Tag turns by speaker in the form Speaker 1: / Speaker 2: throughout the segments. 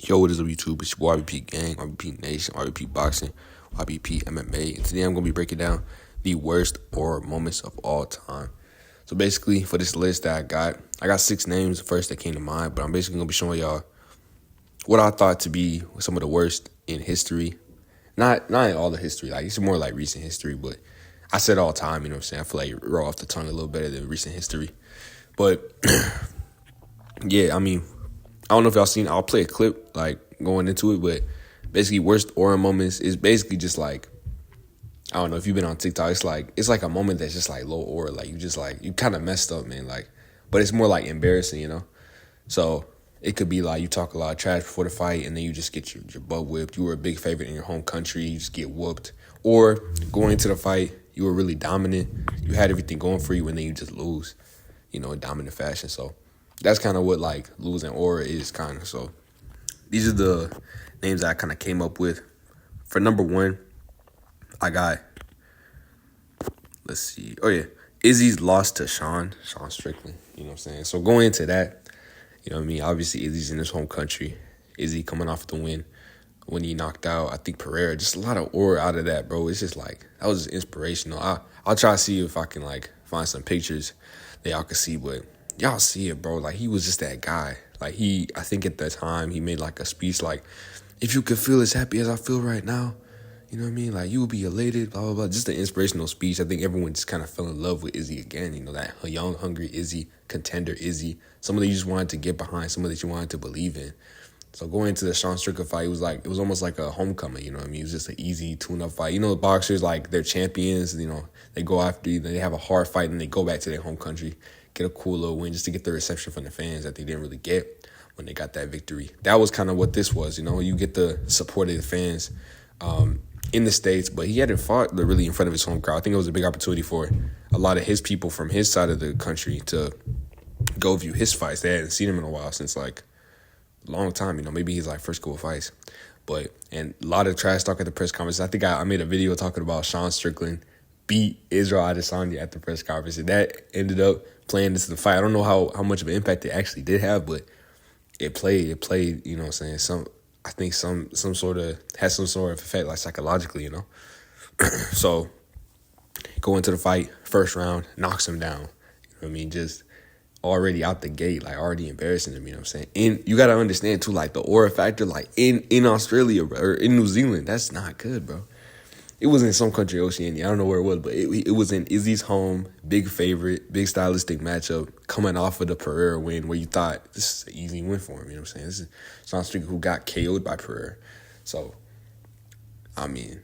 Speaker 1: Yo, what is up, YouTube? It's your boy YBP Gang, YBP Nation, YBP Boxing, YBP MMA. And today I'm going to be breaking down the worst horror moments of all time. So basically, for this list that I got 6 names first that came to mind, but I'm basically going to be showing y'all what I thought to be some of the worst in history. Not in all the history, like it's more like recent history, but I said all time, you know what I'm saying? I feel like it roll off the tongue a little better than recent history. But yeah, I mean, I don't know if y'all seen, I'll play a clip like going into it, but basically worst aura moments is basically just like, I don't know if you've been on TikTok, it's like a moment that's just like low aura, like you kind of messed up, man, like, but it's more like embarrassing, you know? So it could be like you talk a lot of trash before the fight and then you just get your butt whipped. You were a big favorite in your home country, you just get whooped. Or going into the fight, you were really dominant, you had everything going for you, and then you just lose, you know, in dominant fashion. So that's kind of what like losing aura is kind of. So these are the names that I kind of came up with. For number 1, I got, let's see. Oh yeah, Izzy's lost to Sean Strickland. You know what I'm saying? So going into that, you know what I mean? Obviously Izzy's in his home country. Izzy coming off the win when he knocked out, I think, Pereira. Just a lot of aura out of that, bro. It's just like, that was just inspirational. I'll try to see if I can like find some pictures that y'all can see, but y'all see it, bro. Like, he was just that guy. Like, I think at that time, he made like a speech like, if you could feel as happy as I feel right now, you know what I mean? Like, you will be elated, blah, blah, blah. Just an inspirational speech. I think everyone just kind of fell in love with Izzy again. You know, that young, hungry Izzy, contender Izzy. Someone that you just wanted to get behind, someone that you wanted to believe in. So going into the Sean Strickland fight, it was almost like a homecoming, you know what I mean? It was just an easy tune-up fight. You know, the boxers, like, they're champions, you know, they go after you, then they have a hard fight, and they go back to their home country, get a cool little win just to get the reception from the fans that they didn't really get when they got that victory. That was kind of what this was, you know? You get the support of the fans in the States, but he hadn't fought really in front of his home crowd. I think it was a big opportunity for a lot of his people from his side of the country to go view his fights. They hadn't seen him in a while since, like, long time, you know, maybe he's like first couple fights. But, and a lot of trash talk at the press conference. I think I made a video talking about Sean Strickland beat Israel Adesanya at the press conference, and that ended up playing into the fight. I don't know how much of an impact it actually did have, but it played, you know what I'm saying? I think some sort of effect, like psychologically, you know? So going to the fight, first round, knocks him down. You know what I mean? Just already out the gate, like already embarrassing him, you know what I'm saying? And you got to understand too, like the aura factor, like in Australia, bro, or in New Zealand, that's not good, bro. It was in some country, Oceania. I don't know where it was, but it was in Izzy's home, big favorite, big stylistic matchup, coming off of the Pereira win where you thought this is an easy win for him, you know what I'm saying? This is Sean Strickland who got KO'd by Pereira. So, I mean,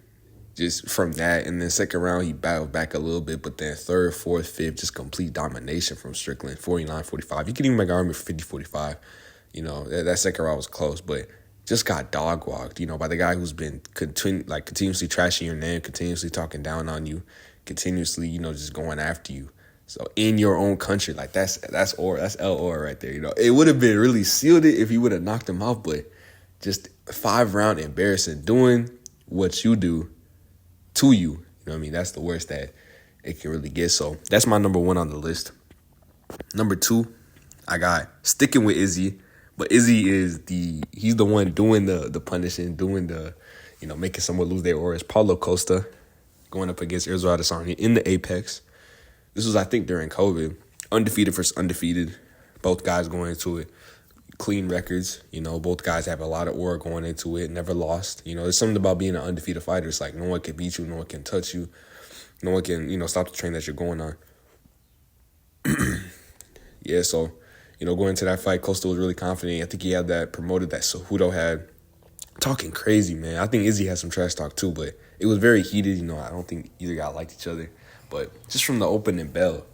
Speaker 1: just from that, and then second round, he battled back a little bit, but then third, fourth, fifth, just complete domination from Strickland, 49-45. You can even make an argument for 50-45. You know, that second round was close, but just got dog-walked, you know, by the guy who's been continuously trashing your name, continuously talking down on you, continuously, you know, just going after you. So in your own country, like that's aura, that's L aura right there, you know. It would have been really sealed it if you would have knocked him out, but just 5-round embarrassing, doing what you do to you. You know what I mean? That's the worst that it can really get. So that's my number 1 on the list. Number 2, I got sticking with Izzy. But Izzy he's the one doing the punishing, doing the, you know, making someone lose their aura. It's Paulo Costa going up against Israel Adesanya in the Apex. This was, I think, during COVID. Undefeated versus undefeated. Both guys going into it. Clean records. You know, both guys have a lot of aura going into it. Never lost. You know, there's something about being an undefeated fighter. It's like no one can beat you. No one can touch you. No one can, you know, stop the train that you're going on. Yeah, so, you know, going into that fight, Costa was really confident. I think he had that promoted that Cejudo had. Talking crazy, man. I think Izzy had some trash talk too, but it was very heated. You know, I don't think either guy liked each other. But just from the opening bell,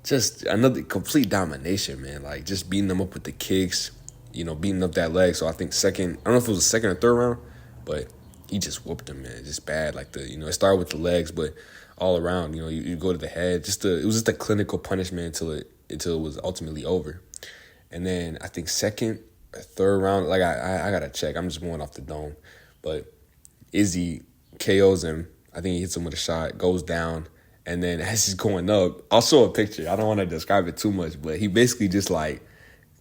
Speaker 1: just another complete domination, man. Like, just beating them up with the kicks, you know, beating up that leg. So I think I don't know if it was the second or third round, but he just whooped him, man. Just bad. Like, you know, it started with the legs, but all around, you know, you go to the head. It was just a clinical punishment until it was ultimately over. And then I think second or third round, like I got to check. I'm just going off the dome. But Izzy KOs him. I think he hits him with a shot, goes down. And then as he's going up, I'll show a picture. I don't want to describe it too much, but he basically just like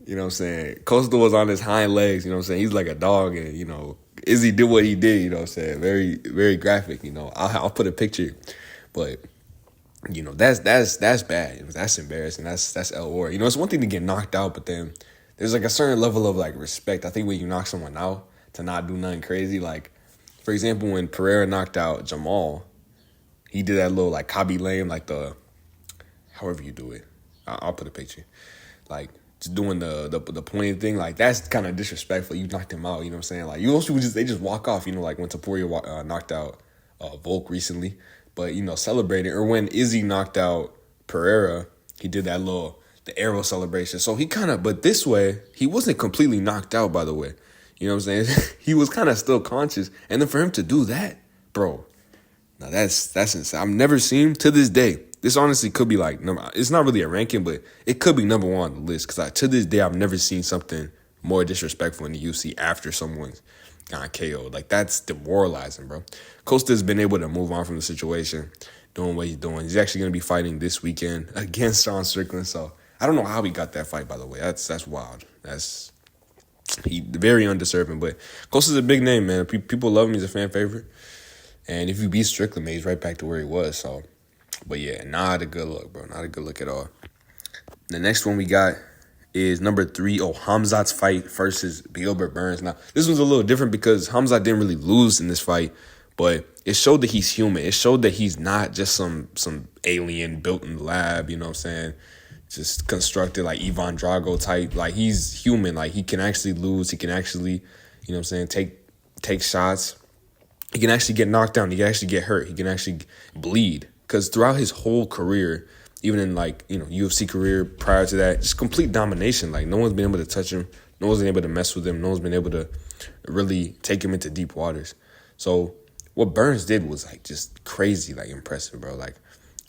Speaker 1: You know what I'm saying? Coastal was on his hind legs, you know what I'm saying? He's like a dog, and, Izzy did what he did, you know what I'm saying? Very, very graphic, I'll put a picture, but, that's bad. That's embarrassing. That's El Or. It's one thing to get knocked out, but then there's like a certain level of like respect. I think when you knock someone out, to not do nothing crazy, like, for example, when Pereira knocked out Jamal, he did that little like Khabib lame, like the, however you do it. I'll put a picture. Like, just doing the pointing thing, like, that's kind of disrespectful. You knocked him out, you know what I'm saying? Like, most people they just walk off, like when Taporia knocked out Volk recently. But, celebrating. Or when Izzy knocked out Pereira, he did that the arrow celebration. So he kind of, but this way, he wasn't completely knocked out, by the way. You know what I'm saying? He was kind of still conscious. And then for him to do that, bro, now that's insane. I've never seen, to this day, this honestly could be like, it's not really a ranking, but it could be number one on the list. Because to this day, I've never seen something more disrespectful in the UFC after someone's got KO'd. Like, that's demoralizing, bro. Costa's been able to move on from the situation, doing what he's doing. He's actually going to be fighting this weekend against Sean Strickland. So I don't know how he got that fight, by the way. That's wild. He very undeserving. But Costa's a big name, man. People love him. He's a fan favorite. And if you beat Strickland, man, he's right back to where he was. So, but yeah, not a good look, bro. Not a good look at all. The next one we got is number 3, Khamzat's fight versus Gilbert Burns. Now, this one's a little different because Khamzat didn't really lose in this fight, but it showed that he's human. It showed that he's not just some alien built in the lab, you know what I'm saying? Just constructed like Ivan Drago type. Like, he's human. Like, he can actually lose. He can actually, you know what I'm saying, take shots. He can actually get knocked down. He can actually get hurt. He can actually bleed. Because throughout his whole career, even in like, UFC career prior to that, just complete domination. Like, no one's been able to touch him. No one's been able to mess with him. No one's been able to really take him into deep waters. So what Burns did was like just crazy, like impressive, bro. Like,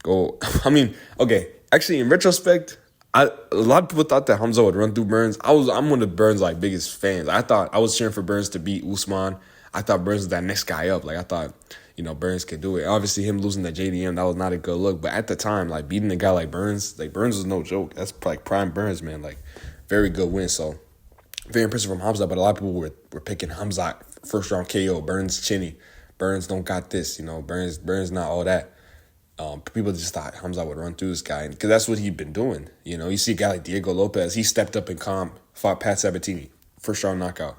Speaker 1: okay. Actually, in retrospect, a lot of people thought that Khamzat would run through Burns. I'm one of Burns' like biggest fans. I was cheering for Burns to beat Usman. I thought Burns was that next guy up. Like, I thought, Burns could do it. Obviously, him losing to JDM, that was not a good look. But at the time, like, beating a guy like Burns was no joke. That's like prime Burns, man. Like, very good win. So, very impressive from Khamzat. But a lot of people were picking Khamzat first round KO. Burns chinny. Burns don't got this. Burns not all that. People just thought Khamzat would run through this guy because that's what he'd been doing. You see a guy like Diego Lopez. He stepped up and fought Pat Sabatini, first round knockout.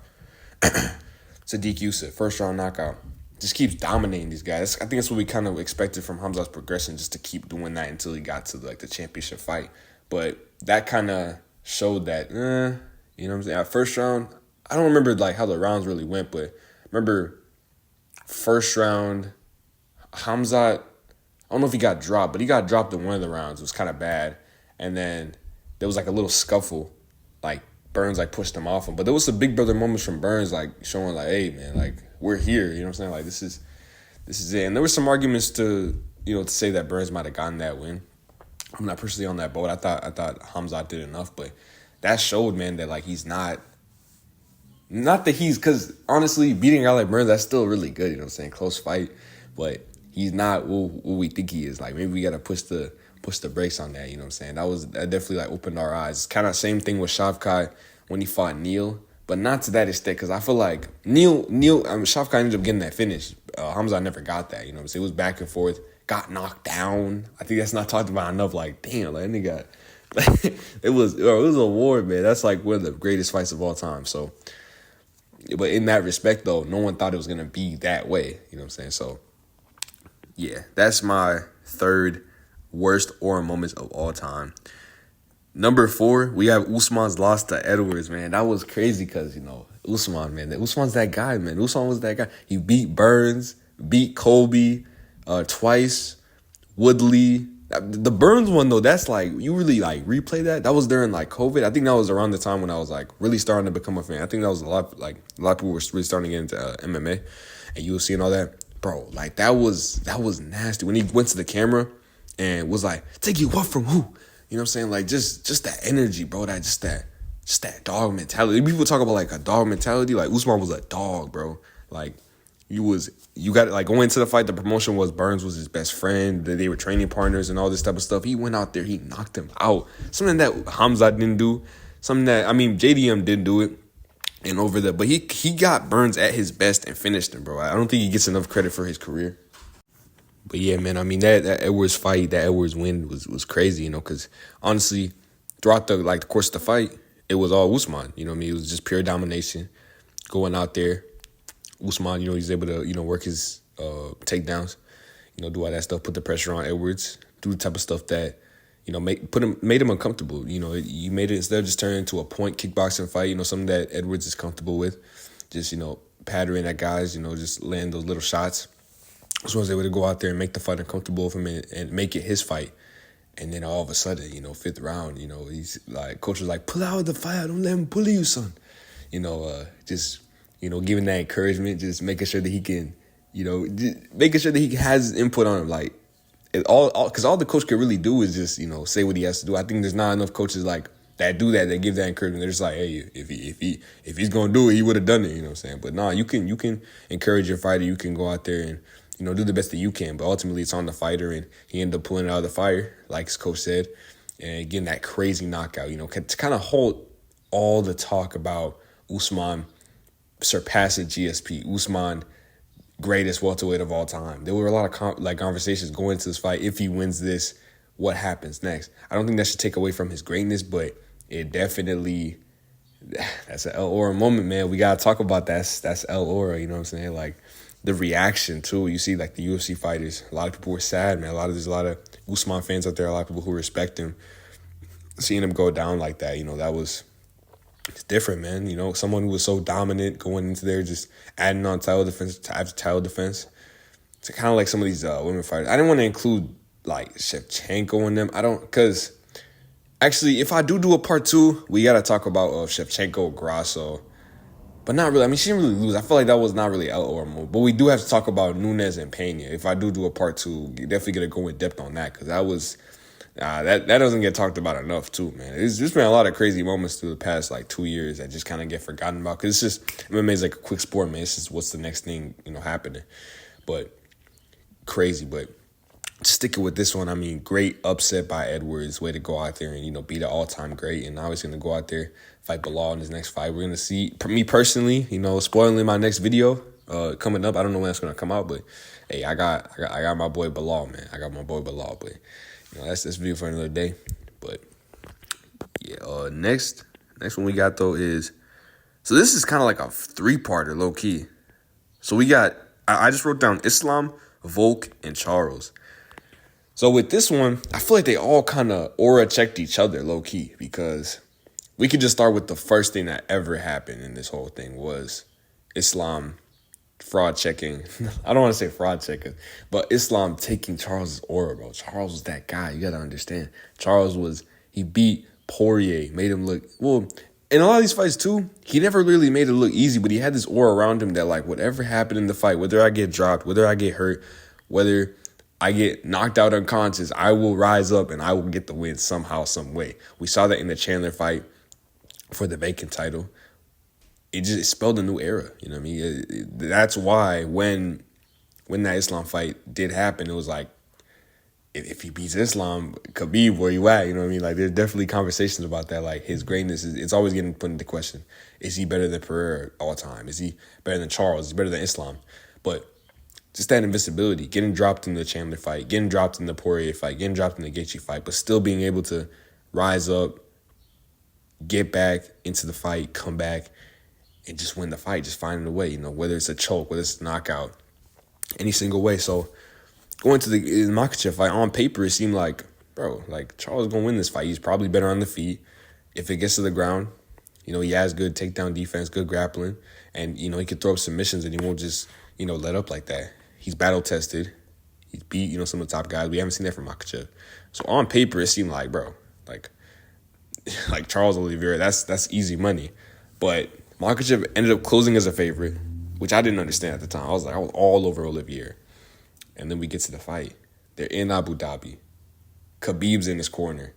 Speaker 1: Sadiq Youssef, first round knockout. Just keeps dominating these guys. I think that's what we kind of expected from Khamzat's progression, just to keep doing that until he got to like the championship fight. But that kind of showed that, you know what I'm saying? At first round, I don't remember like how the rounds really went, but remember first round, Khamzat, I don't know if he got dropped, but he got dropped in one of the rounds. It was kind of bad. And then there was like a little scuffle. Like, Burns like pushed him off him. But there was some big brother moments from Burns, like showing like, hey man, like, we're here. You know what I'm saying? Like, this is it. And there were some arguments to say that Burns might have gotten that win. I'm not personally on that boat. I thought Khamzat did enough, but that showed, man, that like he's not that he's, because honestly, beating a guy like Burns, that's still really good. You know what I'm saying? Close fight, but he's not what we think he is. Like, maybe we gotta push the brakes on that. You know what I'm saying? That definitely like opened our eyes. Kind of same thing with Shavkat when he fought Neal, but not to that extent, because I feel like Shavkat ended up getting that finish. Khamzat never got that. You know what I'm saying? It was back and forth. Got knocked down. I think that's not talked about enough. Like, damn, like, nigga, it was a war, man. That's like one of the greatest fights of all time. So, but in that respect, though, no one thought it was gonna be that way. You know what I'm saying? So, yeah, that's my third worst aura moments of all time. Number 4, we have Usman's loss to Edwards, man. That was crazy because, Usman, man. Usman's that guy, man. Usman was that guy. He beat Burns, beat Colby twice, Woodley. The Burns one, though, that's like, you really like replay that. That was during like COVID. I think that was around the time when I was like really starting to become a fan. I think that was a lot of people were really starting to get into MMA and UFC and all that. Bro, like, that was nasty. When he went to the camera and was like, take you what from who? You know what I'm saying? Like, just that energy, bro. Just that dog mentality. People talk about like a dog mentality. Like, Usman was a dog, bro. Like, you got like, going into the fight, the promotion was Burns was his best friend. They were training partners and all this type of stuff. He went out there, he knocked him out. Something that Khamzat didn't do. something that, I mean, JDM did do it and over the, but he got Burns at his best and finished him, bro. I don't think he gets enough credit for his career. But yeah, man, I mean that Edwards fight, that Edwards win was crazy, because honestly, throughout the course of the fight, it was all Usman. You know what I mean? It was just pure domination, going out there. Usman, he's able to work his takedowns, do all that stuff, put the pressure on Edwards, do the type of stuff that made him uncomfortable. You made it, instead of just turning into a point kickboxing fight. Something that Edwards is comfortable with, just pattering at guys, just laying those little shots. So I was able to go out there and make the fight uncomfortable for him and make it his fight. And then all of a sudden, fifth round, he's like, coach was like, pull out of the fight. Don't let him bully you, son. Just, giving that encouragement, just making sure that he can, making sure that he has input on him. Like, because all the coach can really do is just, say what he has to do. I think there's not enough coaches like that do that, that give that encouragement. They're just like, hey, if he's gonna do it, he would have done it. You know what I'm saying? But nah, you can encourage your fighter. You can go out there and do the best that you can. But ultimately, it's on the fighter, and he ended up pulling it out of the fire, like his coach said, and getting that crazy knockout. To kind of hold all the talk about Usman surpassing GSP, Usman greatest welterweight of all time. There were a lot of conversations going into this fight. If he wins this, what happens next? I don't think that should take away from his greatness, but it definitely, that's an El Ora moment, man. We got to talk about that. That's El Ora, you know what I'm saying? Like, the reaction, too. You see, like, the UFC fighters, a lot of people were sad, man. There's a lot of Usman fans out there, a lot of people who respect him. Seeing him go down like that, it's different, man. Someone who was so dominant going into there, just adding on title defense after title defense. It's kind of like some of these women fighters. I didn't want to include, like, Shevchenko in them. Because, actually, if I do a part 2, we got to talk about Shevchenko, Grasso. But not really. I mean, she didn't really lose. I feel like that was not really El Ora move. But we do have to talk about Nunes and Pena. If I do a part 2, definitely going to go in depth on that, because that was... that doesn't get talked about enough, too, man. There's just been a lot of crazy moments through the past, 2 years that just kind of get forgotten about. Because it's just, MMA is like a quick sport, man. It's just what's the next thing, happening. But crazy. But sticking with this one, I mean, great upset by Edwards. Way to go out there and, beat an all-time great. And now he's going to go out there, fight Belal in his next fight. We're going to see, me personally, spoiling my next video coming up. I don't know when it's going to come out, but, hey, I got my boy Belal, man. I got my boy Belal, but... that's this video for another day. But yeah, next one we got though is, so this is kind of like a 3-parter, low key. So we got, I just wrote down Islam, Volk, and Charles. So with this one, I feel like they all kind of aura checked each other, low key, because we could just start with the first thing that ever happened in this whole thing was Islam fraud checking. I don't want to say fraud checking, but Islam taking Charles' aura, bro. Charles was that guy. You got to understand. He beat Poirier, made him look, well, in a lot of these fights too, he never really made it look easy, but he had this aura around him that, like, whatever happened in the fight, whether I get dropped, whether I get hurt, whether I get knocked out unconscious, I will rise up and I will get the win somehow, some way. We saw that in the Chandler fight for the vacant title. It spelled a new era, you know what I mean? That's why when that Islam fight did happen, it was like, if he beats Islam, Khabib, where you at? You know what I mean? Like, there's definitely conversations about that. Like, his greatness, it's always getting put into question. Is he better than Pereira all time? Is he better than Charles? Is he better than Islam? But just that invincibility, getting dropped in the Chandler fight, getting dropped in the Poirier fight, getting dropped in the Gaethje fight, but still being able to rise up, get back into the fight, come back, and just win the fight, just finding a way, whether it's a choke, whether it's a knockout, any single way. So going to the Makhachev fight, on paper, it seemed like, bro, like, Charles is going to win this fight. He's probably better on the feet. If it gets to the ground, he has good takedown defense, good grappling, and, he can throw up submissions and he won't just, let up like that. He's battle-tested. He's beat, some of the top guys. We haven't seen that from Makhachev. So on paper, it seemed like, bro, like Charles Oliveira, that's easy money. But Makhachev ended up closing as a favorite, which I didn't understand at the time. I was all over Oliveira. And then we get to the fight. They're in Abu Dhabi. Khabib's in his corner.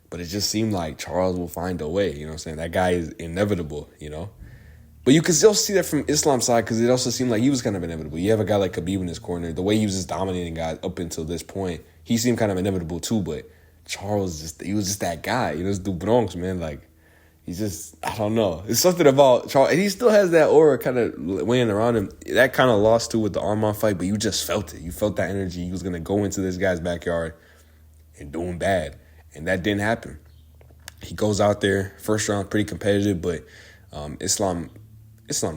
Speaker 1: But it just seemed like Charles will find a way, you know what I'm saying? That guy is inevitable, But you can still see that from Islam's side, because it also seemed like he was kind of inevitable. You have a guy like Khabib in his corner. The way he was just dominating guys up until this point, he seemed kind of inevitable too, but Charles, he was just that guy. It's the Bronx, man. Like, He's just, I don't know. It's something about Charles. And he still has that aura kind of weighing around him. That kind of lost too with the Armand fight, but you just felt it. You felt that energy. He was going to go into this guy's backyard and do him bad. And that didn't happen. He goes out there, first round, pretty competitive, but Islam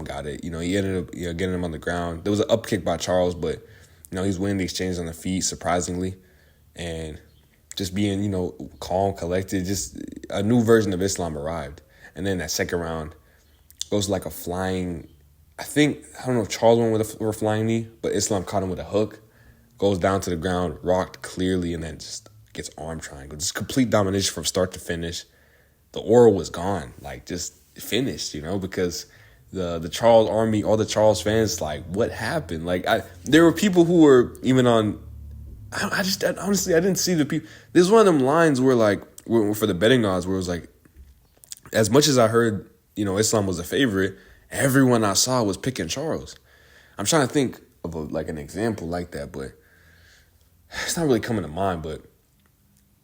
Speaker 1: got it. He ended up getting him on the ground. There was an up kick by Charles, but, he's winning the exchange on the feet, surprisingly. And just being, calm, collected, just a new version of Islam arrived. And then that second round goes like a flying, I don't know if Charles went with a flying knee, but Islam caught him with a hook, goes down to the ground, rocked clearly, and then just gets arm triangle. Just complete domination from start to finish. The aura was gone, like just finished, because the Charles army, all the Charles fans, like, what happened? Like, there were people who were even on, honestly, I didn't see the people. There's one of them lines where, like, for the betting odds, where it was like, as much as I heard, Islam was a favorite, everyone I saw was picking Charles. I'm trying to think of an example like that, but it's not really coming to mind. But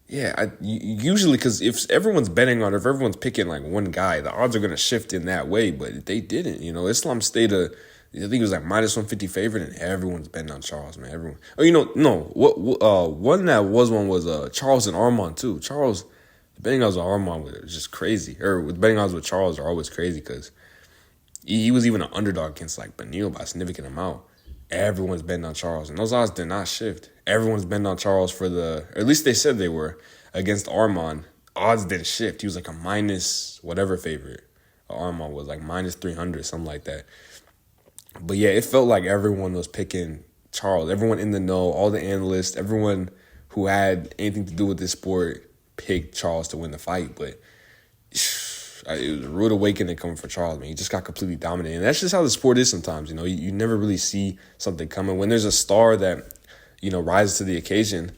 Speaker 1: yeah, usually, because if everyone's betting on, if everyone's picking like one guy, the odds are going to shift in that way. But they didn't. Islam stayed I think it was like minus 150 favorite, and everyone's betting on Charles, man. Everyone. Oh, no. One that was Charles and Armand too. Charles, the betting odds with Armand was just crazy. Or with betting odds with Charles are always crazy because he was even an underdog against like Beneil by a significant amount. Everyone's betting on Charles, and those odds did not shift. Everyone's betting on Charles or at least they said they were, against Armand. Odds didn't shift. He was like a minus whatever favorite. Armand was like minus 300, something like that. But yeah, it felt like everyone was picking Charles. Everyone in the know, all the analysts, everyone who had anything to do with this sport picked Charles to win the fight. But it was a rude awakening coming for Charles, man. He just got completely dominated. And that's just how the sport is sometimes, You never really see something coming. When there's a star that, rises to the occasion,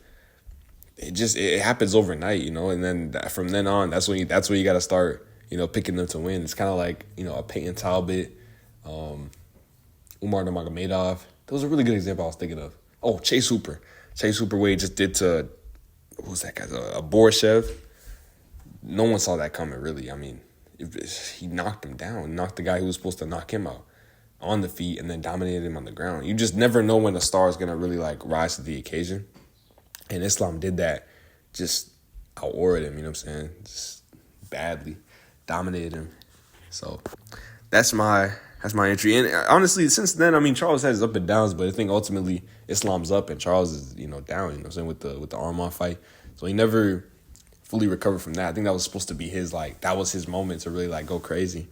Speaker 1: it happens overnight, And then from then on, that's when you got to start, picking them to win. It's kind of like, a Peyton Talbot, Umar Nurmagomedov. That was a really good example I was thinking of. Oh, Chase Hooper. Chase Hooper, what he just did to, what was that guy? A Borishev. No one saw that coming, really. I mean, he knocked him down, knocked the guy who was supposed to knock him out on the feet, and then dominated him on the ground. You just never know when a star is going to really, like, rise to the occasion. And Islam did that, just out-auraed him, you know what I'm saying? Just badly. Dominated him. So that's my entry. And honestly, since then, I mean, Charles has his up and downs, but I think ultimately Islam's up and Charles is, down, you know what I'm saying, with the Armand fight. So he never fully recovered from that. I think that was supposed to be that was his moment to really, like, go crazy.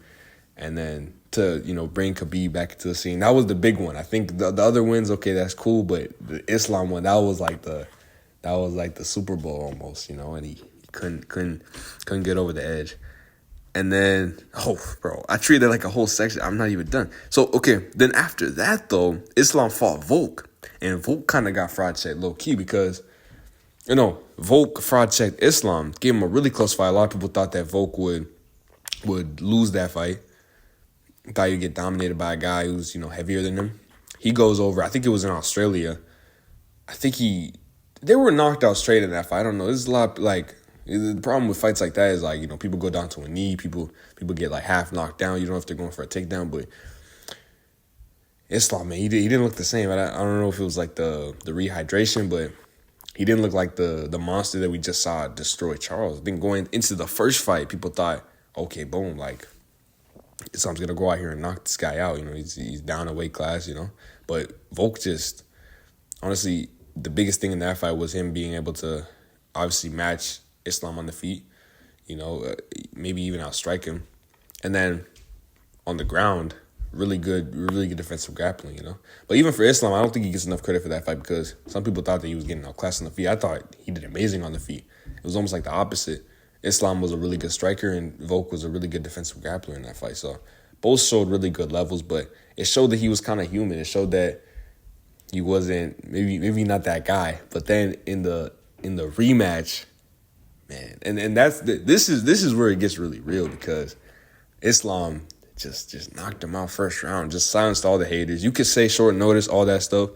Speaker 1: And then to, bring Khabib back into the scene. That was the big one. I think the other wins, okay, that's cool, but the Islam one, that was like the Super Bowl almost, and he couldn't get over the edge. And then, I treated it like a whole section. I'm not even done. So, okay, then after that, though, Islam fought Volk. And Volk kind of got fraud checked low-key because, Volk fraud checked Islam, gave him a really close fight. A lot of people thought that Volk would lose that fight. Thought he'd get dominated by a guy who's, heavier than him. He goes over, I think it was in Australia. I think they were knocked out straight in that fight. I don't know. There's a lot, like, the problem with fights like that is, like, people go down to a knee. People get, like, half knocked down. You don't know if they're going for a takedown. But Islam, man, he didn't look the same. I don't know if it was, like, the rehydration, but he didn't look like the monster that we just saw destroy Charles. I think going into the first fight, people thought, okay, boom, like, Islam's going to go out here and knock this guy out. He's down a weight class, But Volk just, honestly, the biggest thing in that fight was him being able to obviously match Islam on the feet, maybe even outstrike him. And then on the ground, really good defensive grappling, But even for Islam, I don't think he gets enough credit for that fight because some people thought that he was getting outclassed on the feet. I thought he did amazing on the feet. It was almost like the opposite. Islam was a really good striker and Volk was a really good defensive grappler in that fight. So both showed really good levels, but it showed that he was kind of human. It showed that he wasn't maybe not that guy. But then in the rematch, man, and this is where it gets really real because Islam just knocked him out first round, just silenced all the haters. You could say short notice, all that stuff.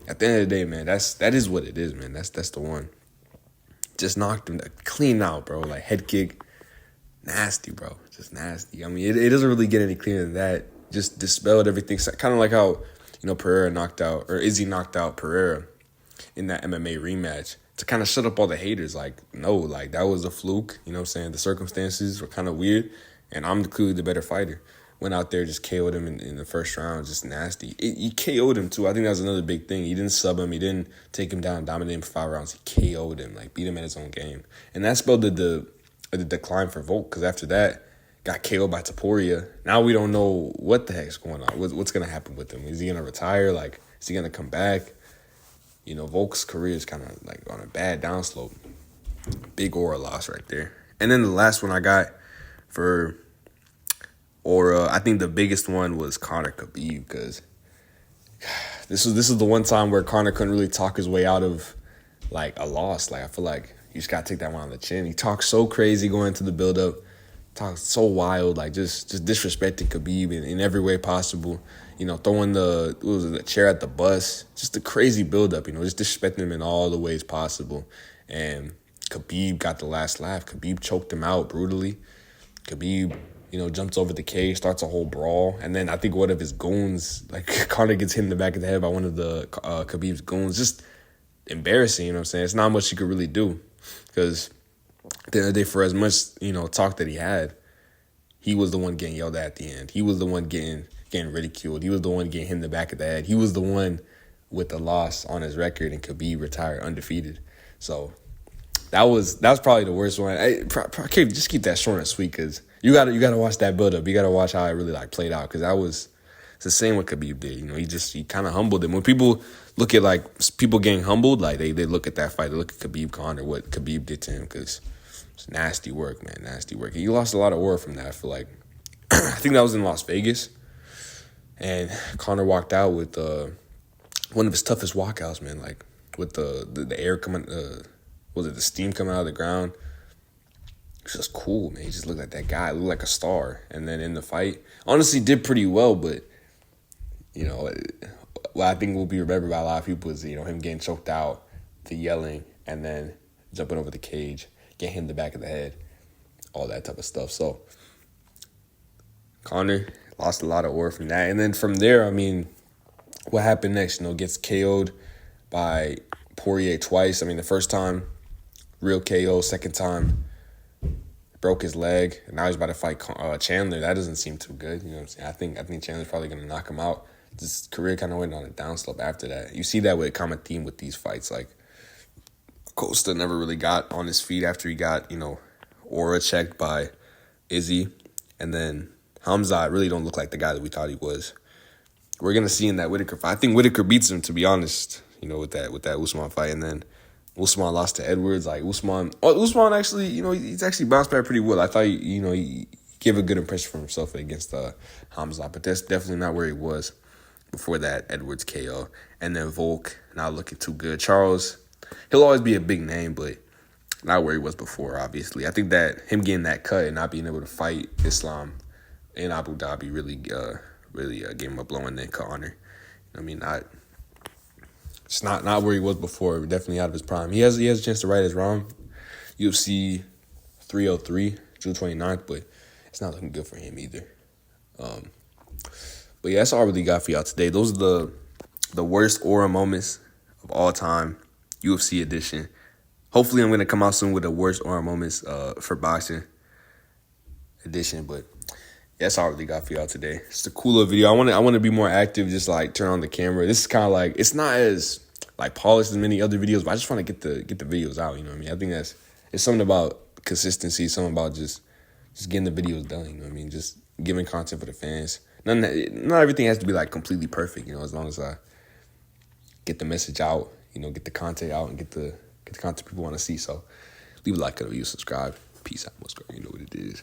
Speaker 1: At the end of the day, man, that is what it is, man. That's the one. Just knocked him clean out, bro. Like head kick, nasty, bro. Just nasty. I mean, it doesn't really get any clearer than that. Just dispelled everything. Kind of like how, Pereira knocked out, or Izzy knocked out Pereira in that MMA rematch to kind of shut up all the haters. Like, no, like, that was a fluke. You know what I'm saying? The circumstances were kind of weird, and I'm clearly the better fighter. Went out there, just KO'd him in the first round, just nasty. He KO'd him, too. I think that was another big thing. He didn't sub him. He didn't take him down, dominate him for 5 rounds. He KO'd him, like, beat him at his own game. And that spelled the decline for Volk, because after that, got KO'd by Topuria. Now we don't know what the heck's going on. What's going to happen with him? Is he going to retire? Like, is he going to come back? Volk's career is kind of, like, on a bad downslope. Big aura loss right there. And then the last one I got for aura, I think the biggest one was Conor Khabib, because this is the one time where Conor couldn't really talk his way out of, like, a loss. Like, I feel like you just got to take that one on the chin. He talked so crazy going into the build-up, talked so wild, like, just disrespecting Khabib in every way possible. Throwing the chair at the bus, just a crazy build-up, just disrespecting him in all the ways possible. And Khabib got the last laugh. Khabib choked him out brutally. Khabib, jumps over the cage, starts a whole brawl. And then I think one of his goons, like, Conor gets hit in the back of the head by one of the Khabib's goons. Just embarrassing, you know what I'm saying? It's not much he could really do. Because at the end of the day, for as much, talk that he had, he was the one getting yelled at the end. He was the one getting ridiculed. He was the one getting hit in the back of the head. He was the one with the loss on his record, and Khabib retired undefeated. So that was probably the worst one. Just keep that short and sweet, because you gotta watch that build up. You gotta watch how it really, like, played out, because it's the same what Khabib did. He kind of humbled him. When people look at, like, people getting humbled, like, they look at that fight, they look at Khabib Conor, what Khabib did to him, because it's nasty work, man, nasty work. He lost a lot of aura from that, I feel like. I think that was in Las Vegas. And Conor walked out with one of his toughest walkouts, man. Like, with the air coming, the steam coming out of the ground. It was just cool, man. He just looked like that guy. Looked like a star. And then in the fight, honestly, did pretty well. But, what I think will be remembered by a lot of people is, him getting choked out, the yelling, and then jumping over the cage, getting hit in the back of the head, all that type of stuff. So, Conor lost a lot of aura from that. And then from there, I mean, what happened next? Gets KO'd by Poirier twice. I mean, the first time, real KO. Second time, broke his leg. And now he's about to fight Chandler. That doesn't seem too good. You know what I'm saying? I think Chandler's probably going to knock him out. His career kind of went on a downslope after that. You see that with a common theme with these fights. Like, Costa never really got on his feet after he got, aura checked by Izzy. And then Khamzat really don't look like the guy that we thought he was. We're going to see in that Whitaker fight. I think Whitaker beats him, to be honest, with that Usman fight. And then Usman lost to Edwards. Like, Usman actually, he's actually bounced back pretty well. I thought, he gave a good impression for himself against Khamzat. But that's definitely not where he was before that Edwards KO. And then Volk, not looking too good. Charles, he'll always be a big name, but not where he was before, obviously. I think that him getting that cut and not being able to fight Islam in Abu Dhabi really gave him a blow, and then Conor. It's not where he was before. Definitely out of his prime. He has a chance to right his wrong. UFC 303, June 29th, but it's not looking good for him either. But yeah, that's all I really got for y'all today. Those are the worst aura moments of all time, UFC edition. Hopefully I'm going to come out soon with the worst aura moments for boxing edition, but that's all I really got for y'all today. It's a cooler video. I want to be more active, just like turn on the camera. This is kind of like, it's not as like polished as many other videos, but I just want to get the videos out, you know what I mean? I think it's something about consistency, something about just getting the videos done, you know what I mean? Just giving content for the fans. Not everything has to be like completely perfect, as long as I get the message out, get the content out and get the content people want to see. So leave a like, a review, subscribe. Peace out, most girl. You know what it is.